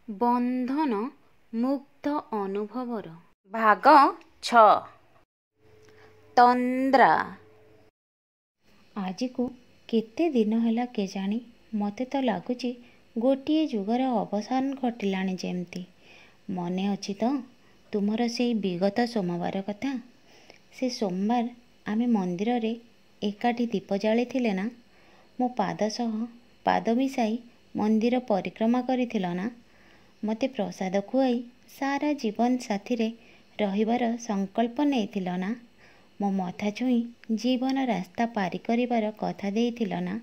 ବନ୍ଧନ ମୁଗ୍ଧ ଅନୁଭବର ଭାଗ 6। ତନ୍ଦ୍ରା। ଆଜିକୁ କେତେ ଦିନ ହେଲା କେଜାଣି ମୋତେ ତ ଲାଗୁଛି ଗୋଟିଏ ଯୁଗର ଅବସାନ ଘଟିଲାଣି ଯେମିତି। ମନେ ଅଛି ତ ତୁମର ସେଇ ବିଗତ ସୋମବାର କଥା? ସେ ସୋମବାର ଆମେ ମନ୍ଦିରରେ ଏକାଠି ଦୀପ ଜାଳିଥିଲେ ନା? ମୋ ପାଦ ସହ ପାଦ ମିଶାଇ ମନ୍ଦିର ପରିକ୍ରମା କରିଥିଲ ନା? ମୋତେ ପ୍ରସାଦ ଖୁଆଇ ସାରା ଜୀବନ ସାଥିରେ ରହିବାର ସଂକଳ୍ପ ନେଇଥିଲ ନା? ମୋ ମଥା ଛୁଇଁ ଜୀବନ ରାସ୍ତା ପାରି କରିବାର କଥା ଦେଇଥିଲ ନା?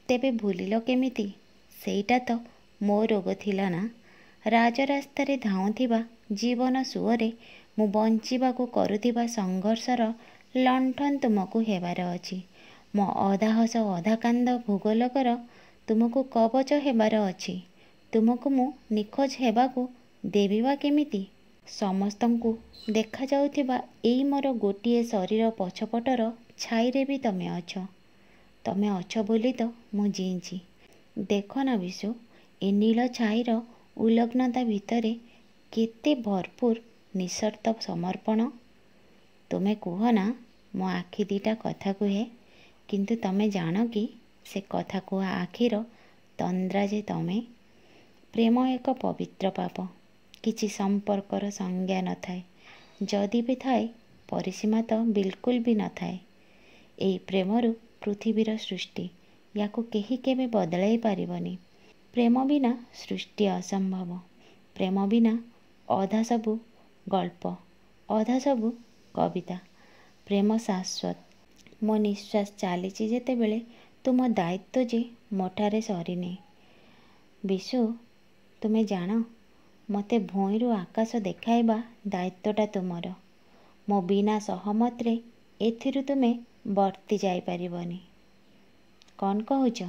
ତେବେ ଭୁଲିଲ କେମିତି? ସେଇଟା ତ ମୋ ରୋଗ ଥିଲା ନା? ରାଜରାସ୍ତାରେ ଧାଉଁଥିବା ଜୀବନ ସୁଅରେ ମୁଁ ବଞ୍ଚିବାକୁ କରୁଥିବା ସଂଘର୍ଷର ଲଣ୍ଠନ ତୁମକୁ ହେବାର ଅଛି। ମୋ ଅଧା ହସ ଅଧା କାନ୍ଦ ଭୂଗୋଲକର ତୁମକୁ କବଚ ହେବାର ଅଛି। ତୁମକୁ ମୁଁ ନିଖୋଜ ହେବାକୁ ଦେବି ବା କେମିତି? ସମସ୍ତଙ୍କୁ ଦେଖାଯାଉଥିବା ଏଇ ମୋର ଗୋଟିଏ ଶରୀର ପଛପଟର ଛାଇରେ ବି ତମେ ଅଛ। ତମେ ଅଛ ବୋଲି ତ ମୁଁ ଜିଇଁଛି। ଦେଖ ନା ବିଶୁ, ଏ ନୀଳ ଛାଇର ଉଲଗ୍ନତା ଭିତରେ କେତେ ଭରପୁର ନିଃସର୍ତ୍ତ ସମର୍ପଣ। ତୁମେ କୁହ ନା ମୋ ଆଖି ଦିଟା କଥା କୁହେ, କିନ୍ତୁ ତମେ ଜାଣ କି ସେ କଥା କୁହା ଆଖିର ତନ୍ଦ୍ରା ଯେ ତମେ। ପ୍ରେମ ଏକ ପବିତ୍ର ପାପ। କିଛି ସମ୍ପର୍କର ସଂଜ୍ଞା ନଥାଏ, ଯଦି ବି ଥାଏ ପରିସୀମା ତ ବିଲକୁଲ ବି ନଥାଏ। ଏଇ ପ୍ରେମରୁ ପୃଥିବୀର ସୃଷ୍ଟି, ୟାକୁ କେହି କେବେ ବଦଳାଇ ପାରିବନି। ପ୍ରେମ ବିନା ସୃଷ୍ଟି ଅସମ୍ଭବ। ପ୍ରେମ ବିନା ଅଧା ସବୁ ଗଳ୍ପ, ଅଧା ସବୁ କବିତା। ପ୍ରେମ ଶାଶ୍ୱତ। ମୋ ନିଶ୍ୱାସ ଚାଲିଛି ଯେତେବେଳେ ତୁମ ଦାୟିତ୍ୱ ଯେ ମୋଠାରେ ସରିନି। ବିଶୁ, ତୁମେ ଜାଣ, ମୋତେ ଭୂଇଁରୁ ଆକାଶ ଦେଖାଇବା ଦାୟିତ୍ୱଟା ତୁମର। ମୋ ବିନା ସହମତରେ ଏଥିରୁ ତୁମେ ବର୍ତ୍ତି ଯାଇପାରିବନି। କ'ଣ କହୁଛ?